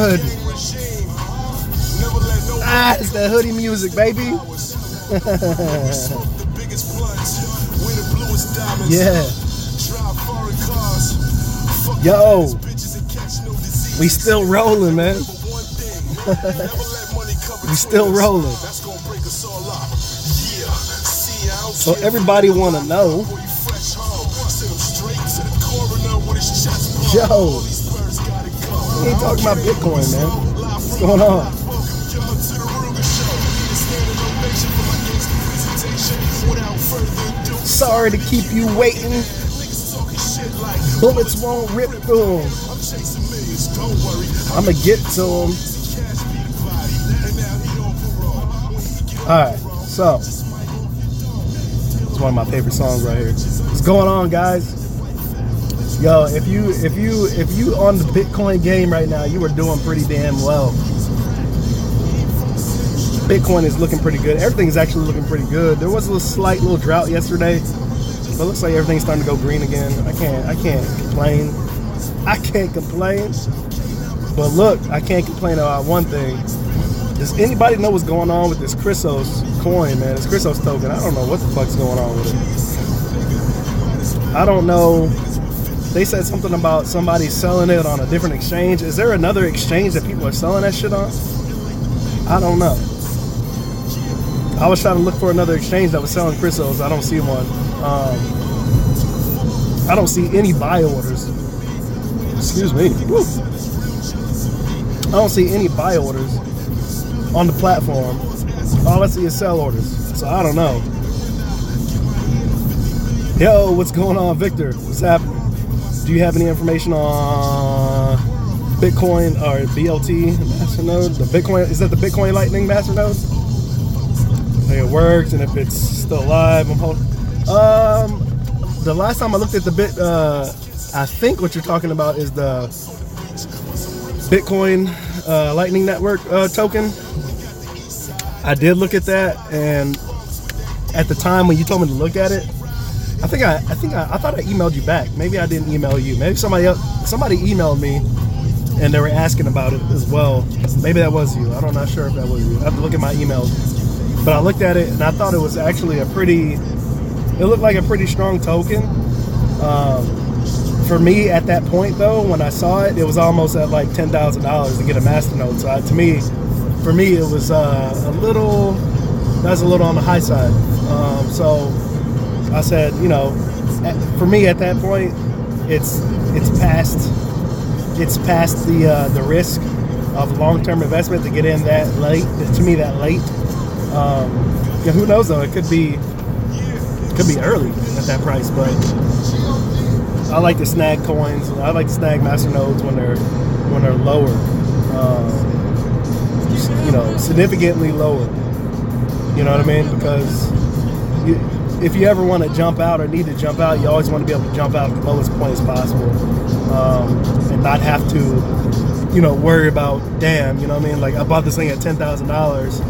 good. Ah, it's that hoodie music, baby. Yeah. Yo, we still rolling, man. We still rolling. So everybody want to know. Yo, we ain't talking about Bitcoin, man. What's going on? Sorry to keep you waiting. Bullets won't rip through them. I'ma get to them. Alright, so it's one of my favorite songs right here. What's going on, guys? Yo, if you on the Bitcoin game right now, you are doing pretty damn well. Bitcoin is looking pretty good. Everything's actually looking pretty good. There was a slight little drought yesterday, but it looks like everything's starting to go green again. I can't complain. I can't complain. But look, I can't complain about one thing. Does anybody know what's going on with this Chrysos coin, man? This Chrysos token. I don't know what the fuck's going on with it. I don't know. They said something about somebody selling it on a different exchange. Is there another exchange that people are selling that shit on? I don't know. I was trying to look for another exchange that was selling Chrysos. I don't see one. I don't see any buy orders. Excuse me. Woo. I don't see any buy orders on the platform. All I see is sell orders. So I don't know. Yo, what's going on, Victor? What's happening? Do you have any information on Bitcoin or BLT masternode? The Bitcoin, is that the Bitcoin Lightning masternode? It works, and if it's still alive, I'm holding. The last time I looked at the I think what you're talking about is the Bitcoin Lightning Network token. I did look at that, and at the time when you told me to look at it, I thought I emailed you back. Maybe I didn't email you. Maybe somebody emailed me, and they were asking about it as well. Maybe that was you. I'm not sure if that was you. I have to look at my emails. But I looked at it, and I thought it was actually it looked like a pretty strong token. For me, at that point, though, when I saw it, it was almost at like $10,000 to get a masternode. So for me, it was a little on the high side. So I said, you know, for me at that point, it's past the risk of long-term investment to get in that late. To me, that late. Who knows though? It could be early at that price, but I like to snag coins. I like to snag masternodes when they're lower, you know, significantly lower. You know what I mean? Because if you ever want to jump out or need to jump out, you always want to be able to jump out at the lowest point as possible, and not have to, you know, worry about, damn, you know what I mean? Like, I bought this thing at $10,000.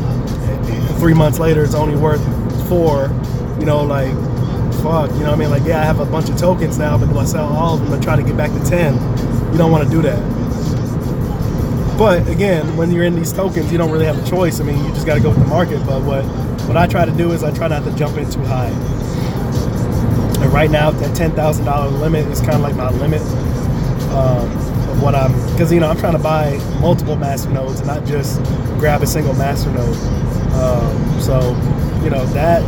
3 months later, it's only worth $4. You know, like, fuck. You know what I mean? Like, yeah, I have a bunch of tokens now, but do I sell all of them and try to get back to 10? You don't want to do that. But again, when you're in these tokens, you don't really have a choice. I mean, you just got to go with the market. But what I try to do is I try not to jump in too high. And right now, that $10,000 limit is kind of like my limit of what because you know, I'm trying to buy multiple masternodes and not just grab a single masternode. So, you know, that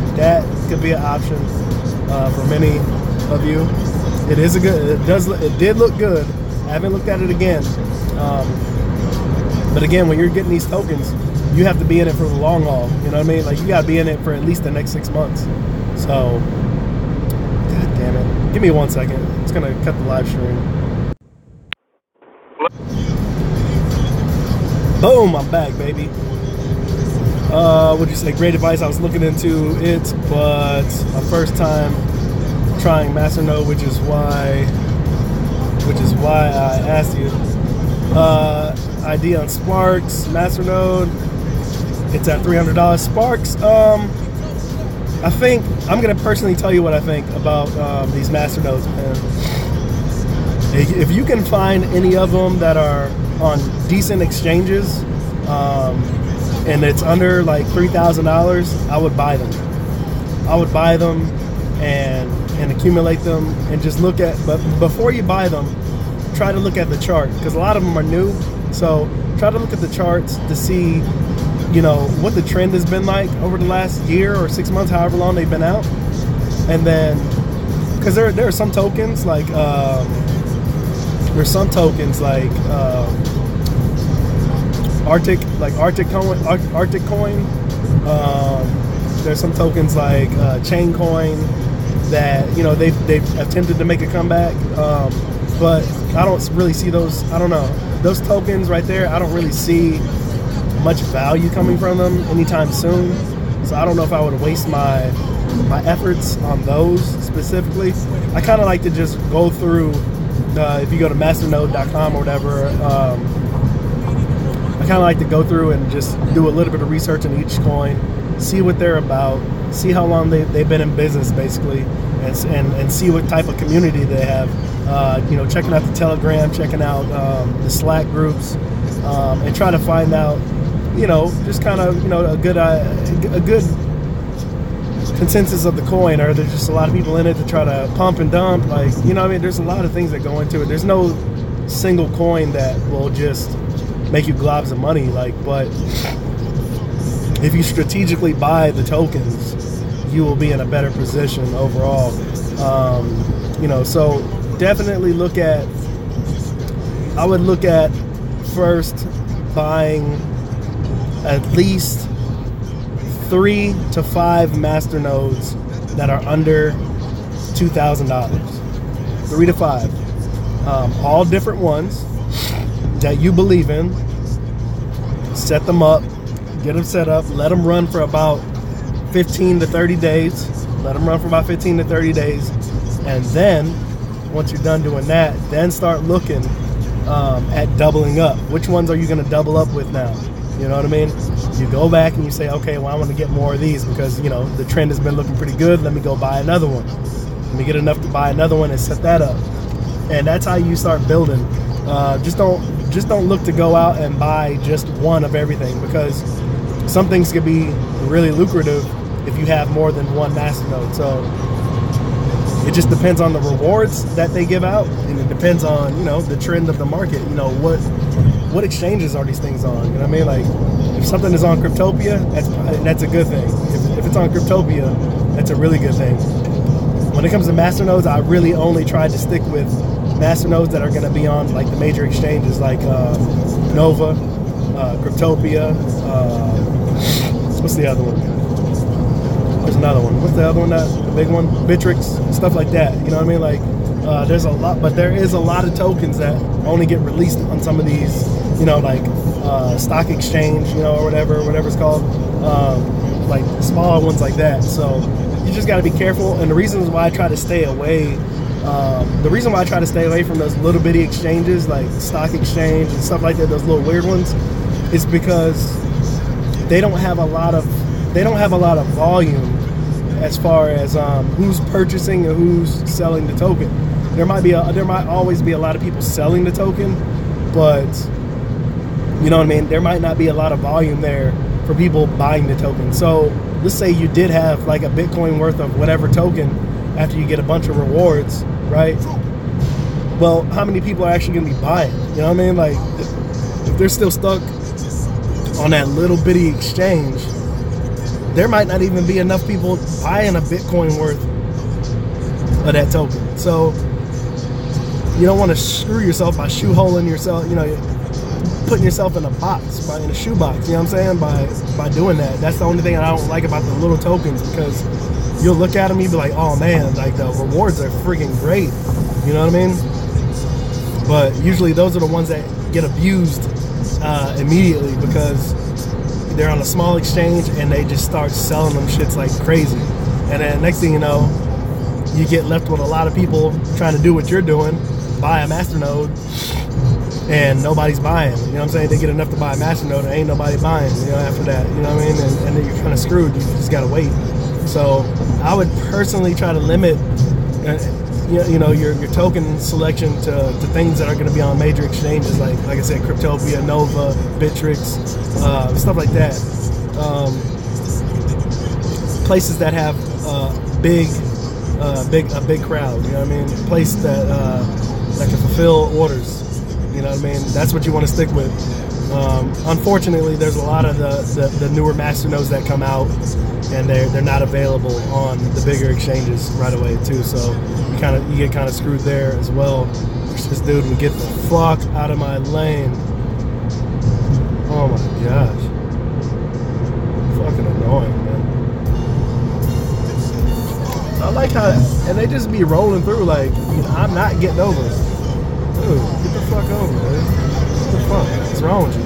could be an option for many of you. It did look good. I haven't looked at it again. But again, when you're getting these tokens, you have to be in it for the long haul. You know what I mean? Like, you got to be in it for at least the next 6 months. So, god damn it. Give me 1 second. It's going to cut the live stream. Boom, I'm back, baby. What'd you say? Great advice. I was looking into it, but my first time trying masternode, which is why I asked you. ID on Sparks, masternode. It's at $300. Sparks. I think I'm gonna personally tell you what I think about these masternodes, man. If you can find any of them that are on decent exchanges, and it's under like $3,000, I would buy them. I would buy them and accumulate them and just look at, but before you buy them, try to look at the chart, because a lot of them are new. So try to look at the charts to see, you know, what the trend has been like over the last year or 6 months, however long they've been out. And then, because there are some tokens like Arctic Coin. There's some tokens like chain.group that, you know, they've attempted to make a comeback, but I don't really see those. I don't know, those tokens right there, I don't really see much value coming from them anytime soon. So I don't know if I would waste my efforts on those specifically. I kind of like to just go through, if you go to masternode.com or whatever, I kind of like to go through and just do a little bit of research on each coin, see what they're about, see how long they've been in business, basically, and see what type of community they have. You know, checking out the Telegram, checking out the Slack groups, and try to find out, you know, just kind of, you know, a good consensus of the coin. Or there's just a lot of people in it to try to pump and dump, like, you know what I mean? There's a lot of things that go into it. There's no single coin that will just make you globs of money, like, but if you strategically buy the tokens, you will be in a better position overall. You know, so definitely I would look at first buying at least 3 to 5 masternodes that are under $2,000. 3 to 5, all different ones that you believe in. Set them up, get them set up, let them run for about 15 to 30 days. Let them run for about 15 to 30 days. And then, once you're done doing that, then start looking at doubling up. Which ones are you going to double up with now? You know what I mean? You go back and you say, okay, well, I want to get more of these because, you know, the trend has been looking pretty good. Let me go buy another one. Let me get enough to buy another one and set that up. And that's how you start building. Just don't look to go out and buy just one of everything, because some things could be really lucrative if you have more than one masternode. So it just depends on the rewards that they give out, and it depends on, you know, the trend of the market. You know, what exchanges are these things on? You know what I mean? Like, if something is on Cryptopia, that's a good thing. If it's on Cryptopia, that's a really good thing. When it comes to masternodes, I really only tried to stick with masternodes that are going to be on like the major exchanges, like Nova, Cryptopia. What's the other one? There's another one. What's the other one? The big one? Bittrex, stuff like that. You know what I mean? Like, there's a lot, but there is a lot of tokens that only get released on some of these, you know, like stock exchange, you know, or whatever it's called, like smaller ones like that. So you just got to be careful. And the reasons why I try to stay away. The reason why I try to stay away from those little bitty exchanges like stock exchange and stuff like that, those little weird ones, is because they don't have a lot of volume as far as who's purchasing and who's selling the token. There might always be a lot of people selling the token, but you know what I mean, there might not be a lot of volume there for people buying the token. So let's say you did have like a Bitcoin worth of whatever token after you get a bunch of rewards, right? Well, how many people are actually going to be buying? You know what I mean? Like, if they're still stuck on that little bitty exchange, there might not even be enough people buying a Bitcoin worth of that token. So you don't want to screw yourself by shoeholing yourself, you know, putting yourself in a box, in a shoebox, you know what I'm saying, by doing that. That's the only thing I don't like about the little tokens, because you'll look at them and you'll be like, oh man, like the rewards are freaking great, you know what I mean? But usually those are the ones that get abused immediately, because they're on a small exchange and they just start selling them shits like crazy. And then next thing you know, you get left with a lot of people trying to do what you're doing, buy a masternode, and nobody's buying. You know what I'm saying? They get enough to buy a masternode and ain't nobody buying, you know, after that. You know what I mean? And then you're kind of screwed. You just got to wait. So I would personally try to limit, you know your token selection to things that are going to be on major exchanges, like I said, Cryptopia, Nova, Bittrex, stuff like that. Places that have a big crowd. You know what I mean? A place that can fulfill orders. You know what I mean? That's what you want to stick with. Unfortunately, there's a lot of the newer masternodes that come out, and they're not available on the bigger exchanges right away too. So you get kind of screwed there as well. This dude would get the fuck out of my lane. Oh my gosh, fucking annoying, man. I like how, and they just be rolling through like, I'm not getting over. Dude, get the fuck over, man. What the fuck? What's wrong with you?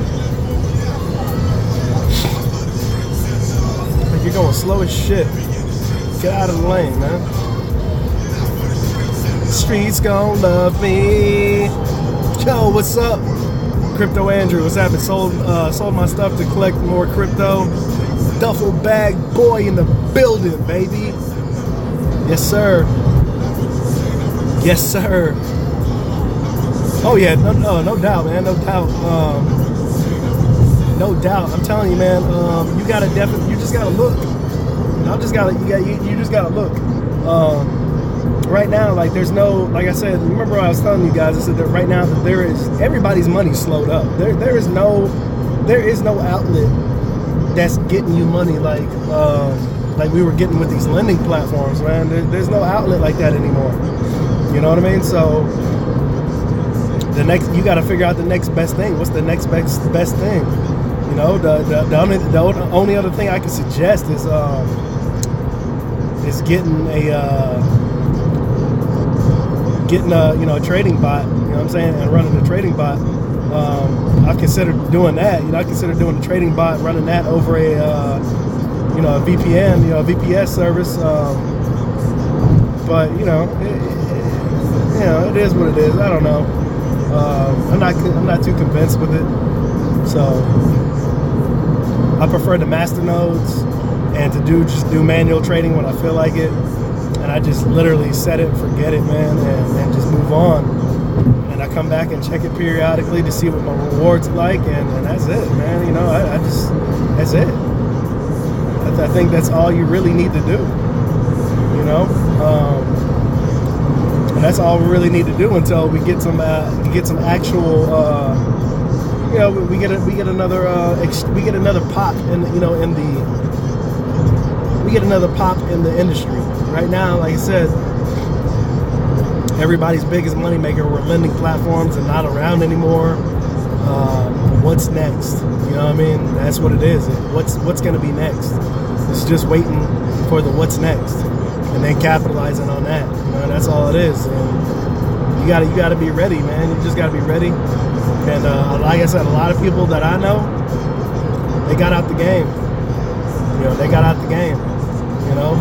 Like, you're going slow as shit. Get out of the lane, man. Streets gon' love me. Yo, what's up? Crypto Andrew, what's happening? Sold my stuff to collect more crypto. Duffel bag boy in the building, baby. Yes, sir. Yes, sir. Oh yeah, no doubt, man, no doubt. No doubt. I'm telling you, man. You just gotta look. You just gotta look. Right now, like there's no, like I said, remember I was telling you guys, I said that right now that everybody's money slowed up. There is no outlet that's getting you money like we were getting with these lending platforms, man. There's no outlet like that anymore. You know what I mean? So you got to figure out the next best thing. What's the next best thing? You know, the only other thing I can suggest is getting a trading bot. You know what I'm saying? And running a trading bot. I considered doing that. You know, I considered doing a trading bot, running that over a VPN, a VPS service. But it is what it is. I don't know. I'm not too convinced with it. So I prefer the master nodes and to just do manual trading when I feel like it. And I just literally set it, forget it, man, and just move on. And I come back and check it periodically to see what my rewards like, and that's it, man. You know, that's it. I think that's all you really need to do. You know, and that's all we really need to do until we get some actual. We get another pop in the industry. Right now, like I said, everybody's biggest moneymaker were lending platforms and not around anymore. What's next? You know what I mean? That's what it is. What's going to be next? It's just waiting for the what's next, and then capitalizing on that. You know, that's all it is. And you gotta be ready, man. You just gotta be ready. And like I said, a lot of people that I know, they got out the game. You know, they got out the game. You know,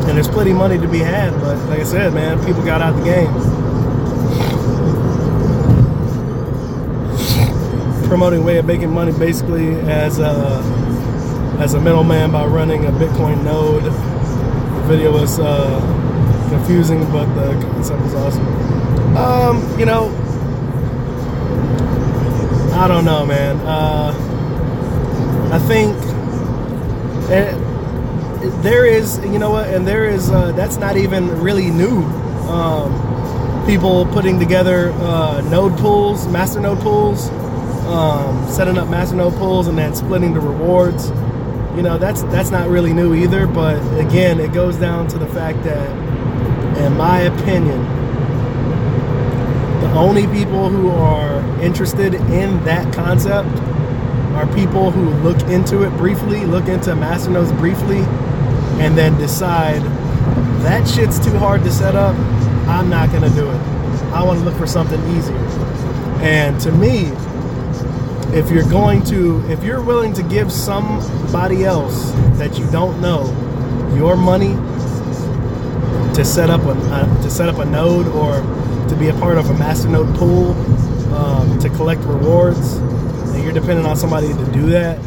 and there's plenty of money to be had. But like I said, man, people got out the game. Promoting way of making money basically as a middleman by running a Bitcoin node. The video was confusing, but the concept was awesome. You know, I don't know, man. I think there is, you know what, and there is, that's not even really new. People putting together node pools, master node pools, setting up master node pools and then splitting the rewards. You know, that's not really new either, but again, it goes down to the fact that, in my opinion, the only people who are interested in that concept are people who look into it briefly, look into masternodes briefly, and then decide that shit's too hard to set up, I'm not gonna do it. I want to look for something easier. And to me, if you're willing to give somebody else that you don't know your money to set up a node or to be a part of a master-node pool to collect rewards, and you're dependent on somebody to do that,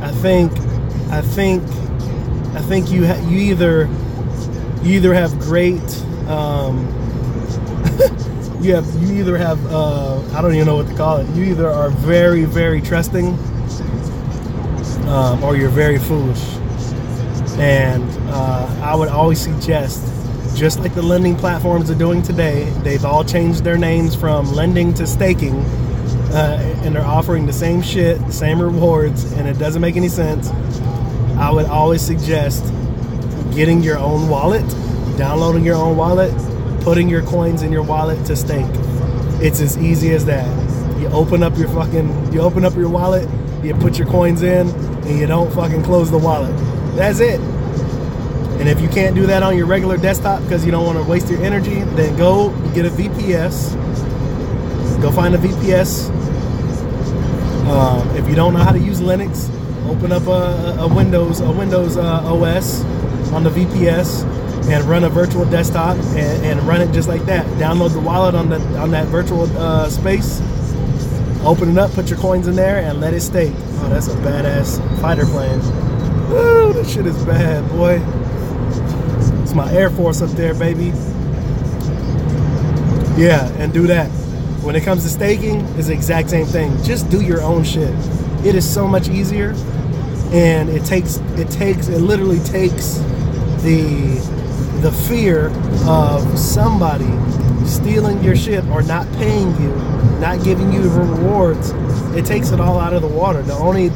I think you either You either have great, you either have, I don't even know what to call it. You either are very, very trusting, or you're very foolish. And I would always suggest, just like the lending platforms are doing today, they've all changed their names from lending to staking, and they're offering the same shit, the same rewards, and it doesn't make any sense. I would always suggest getting your own wallet, downloading your own wallet, putting your coins in your wallet to stake. It's as easy as that. You open up your wallet, you put your coins in, and you don't fucking close the wallet. That's it. And if you can't do that on your regular desktop because you don't want to waste your energy, then go get a VPS. Go find a VPS. If you don't know how to use Linux, open up a Windows OS on the VPS and run a virtual desktop and run it just like that. Download the wallet on that virtual space. Open it up, put your coins in there, and let it stake. Oh, that's a badass fighter plane. Woo, that shit is bad, boy. It's my Air Force up there, baby. Yeah, and do that. When it comes to staking, it's the exact same thing. Just do your own shit. It is so much easier, and it literally takes the fear of somebody stealing your shit or not paying you, not giving you the rewards. It takes it all out of the water. The only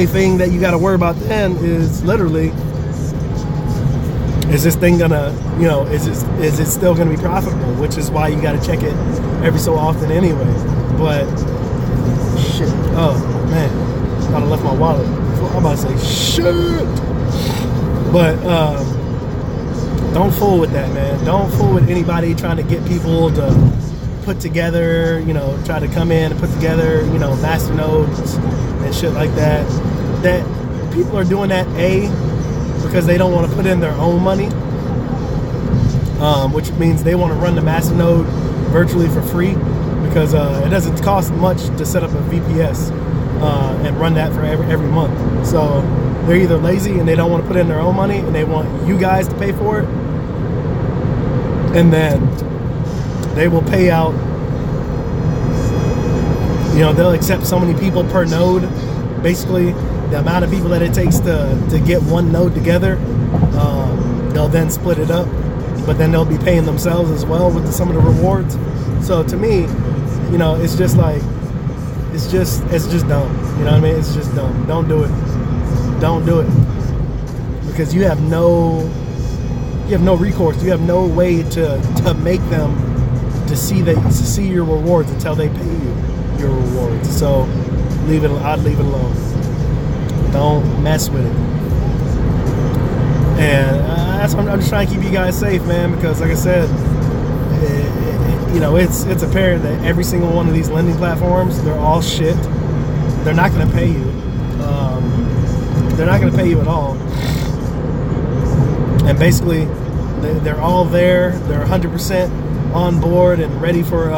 thing that you got to worry about then is literally, is this thing gonna, is it still gonna be profitable? Which is why you got to check it every so often anyway. But shit, oh man, thought I left my wallet. I'm about to say shit. But don't fool with that, man. Don't fool with anybody trying to get people to put together, try to come in and put together, master nodes and shit like that. That people are doing that, because they don't want to put in their own money, which means they want to run the master node virtually for free, because it doesn't cost much to set up a VPS and run that for every month. So they're either lazy and they don't want to put in their own money and they want you guys to pay for it, and then they will pay out, they'll accept so many people per node. Basically, the amount of people that it takes to get one node together, they'll then split it up, but then they'll be paying themselves as well with some of the rewards. So to me, it's just like, it's just dumb. You know what I mean? It's just dumb. Don't do it. Don't do it. Because you have no recourse. You have no way to make them to see your rewards until they pay you your rewards. So I'd leave it alone. Don't mess with it. And that's what I'm just trying to keep you guys safe, man, because like I said, it's apparent that every single one of these lending platforms, they're all shit. They're not going to pay you. They're not going to pay you at all. And basically, they're all there. They're 100% on board and ready for,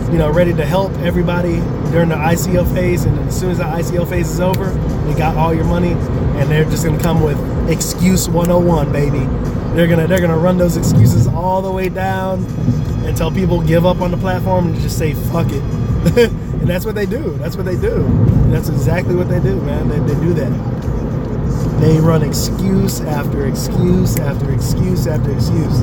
ready to help everybody during the ICO phase. And as soon as the ICO phase is over, they got all your money, and they're just going to come with excuse 101, baby. They're gonna run those excuses all the way down until people give up on the platform and just say fuck it. And that's what they do. That's what they do. That's exactly what they do, man. They do that. They run excuse after excuse after excuse after excuse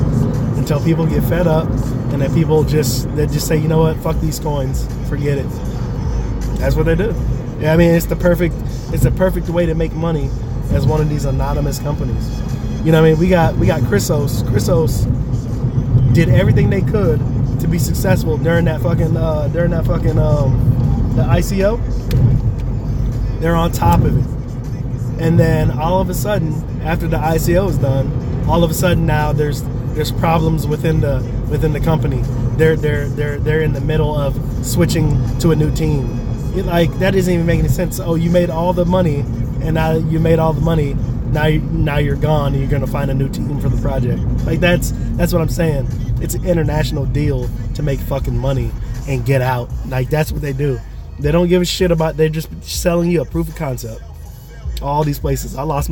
until people get fed up, and then people just say, you know what, fuck these coins, forget it. That's what they do. Yeah, I mean, it's the perfect way to make money as one of these anonymous companies. You know what I mean? We got Chrysos. Chrysos did everything they could to be successful during that fucking the ICO. They're on top of it, and then all of a sudden, after the ICO is done, all of a sudden now there's problems within the company. They're in the middle of switching to a new team. That doesn't even make any sense. Oh, you made all the money, and now you made all the money. Now you're gone, and you're gonna find a new team for the project. That's what I'm saying. It's an international deal to make fucking money and get out. That's what they do. They don't give a shit about. They're just selling you a proof of concept. All these places. I lost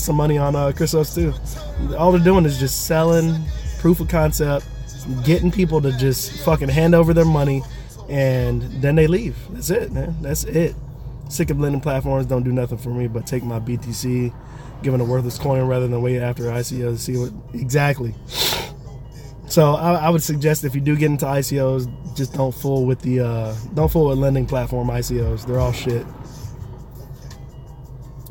some money on Chrysos too. All they're doing is just selling proof of concept, getting people to just fucking hand over their money, and then they leave. That's it, man. That's it. Sick of lending platforms. Don't do nothing for me but take my BTC, giving a worthless coin rather than wait after ICOs to see what exactly. So I would suggest if you do get into ICOs, just don't fool with lending platform ICOs. They're all shit.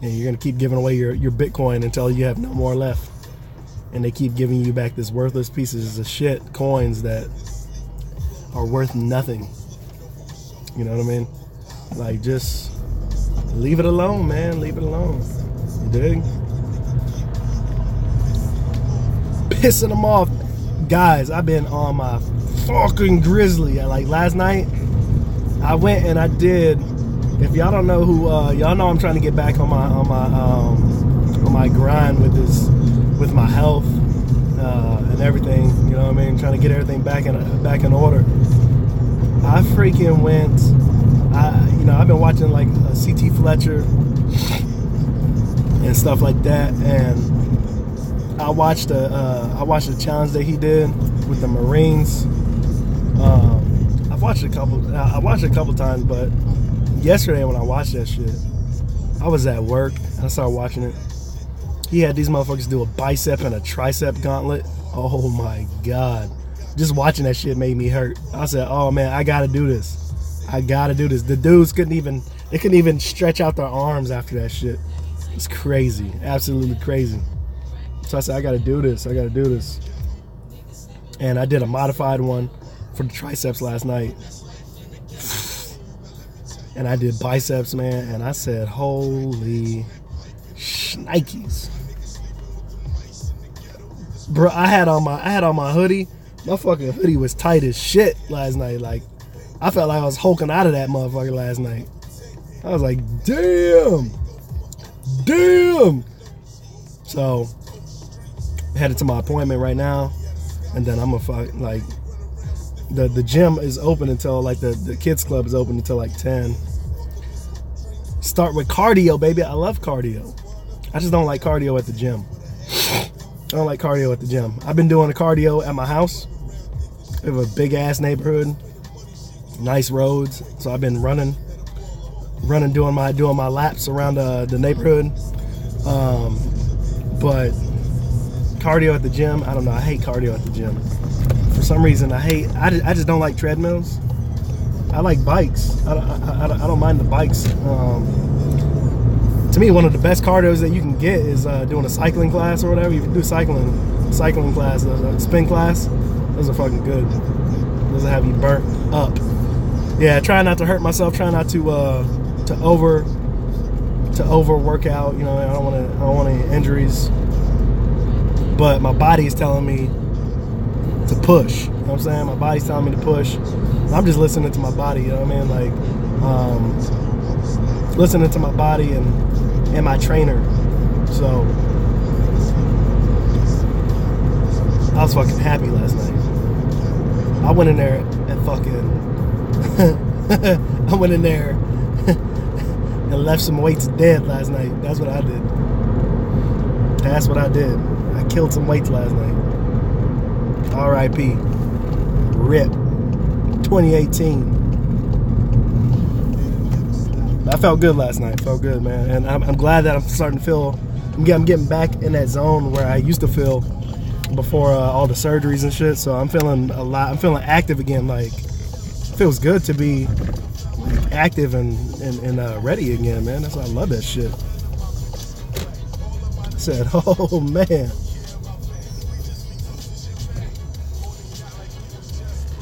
And you're gonna keep giving away your Bitcoin until you have no more left. And they keep giving you back this worthless pieces of shit, coins that are worth nothing. You know what I mean? Like, just leave it alone, man. Leave it alone. You dig? Pissing them off. Guys, I've been on my fucking grizzly. Like, last night, I went and I did. If y'all don't know who, y'all know I'm trying to get back on my grind with my health and everything. You know what I mean? Trying to get everything back in order. I freaking went. I've been watching like CT Fletcher and stuff like that, and I watched the challenge that he did with the Marines. I've watched it a couple times, but yesterday when I watched that shit, I was at work and I started watching it. He had these motherfuckers do a bicep and a tricep gauntlet. Oh my God. Just watching that shit made me hurt. I said, oh man, I gotta do this. I gotta do this. The dudes couldn't even stretch out their arms after that shit. It's crazy. Absolutely crazy. So I said, I gotta do this. I gotta do this. And I did a modified one for the triceps last night. And I did biceps, man, and I said, holy shnikes. Bro, I had on my hoodie. My fucking hoodie was tight as shit last night. Like, I felt like I was hulking out of that motherfucker last night. I was like, damn. So, headed to my appointment right now, and then I'm gonna like, the gym is open until like the kids club is open until like 10. Start with cardio, baby. I love cardio. I just don't like cardio at the gym. I don't like cardio at the gym. I've been doing the cardio at my house. We have a big ass neighborhood, nice roads. So I've been running, doing my laps around the neighborhood. But cardio at the gym, I don't know. I hate cardio at the gym. For some reason, I just don't like treadmills. I like bikes. I don't mind the bikes. To me, one of the best cardios that you can get is doing a cycling class or whatever. You can do cycling class, a spin class. Those are fucking good. Those will have you burnt up. Yeah, try not to hurt myself. Try not to over work out. You know, I don't want any injuries. But my body is telling me to push. You know what I'm saying? My body's telling me to push. I'm just listening to my body. You know what I mean? Like, listening to my body and my trainer. So I was fucking happy last night. I went in there and fucking I went in there and left some weights dead last night. That's what I did. That's what I did. I killed some weights last night. R.I.P. RIP. 2018. I felt good last night. Felt good, man. And I'm glad that I'm starting to feel. I'm getting back in that zone where I used to feel before all the surgeries and shit. So I'm feeling a lot. I'm feeling active again. Like, it feels good to be active and ready again, man. I love that shit. I said, oh man.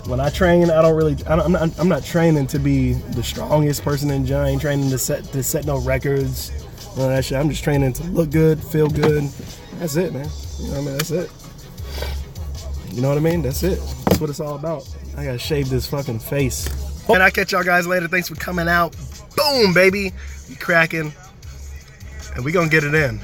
When I train, I'm not training to be the strongest person in the gym. I ain't training to set no records, none of that shit. I'm just training to look good, feel good. That's it, man. You know what I mean? That's it. You know what I mean? That's it. That's what it's all about. I gotta shave this fucking face. And I'll catch y'all guys later. Thanks for coming out. Boom, baby. You cracking. And we gonna get it in.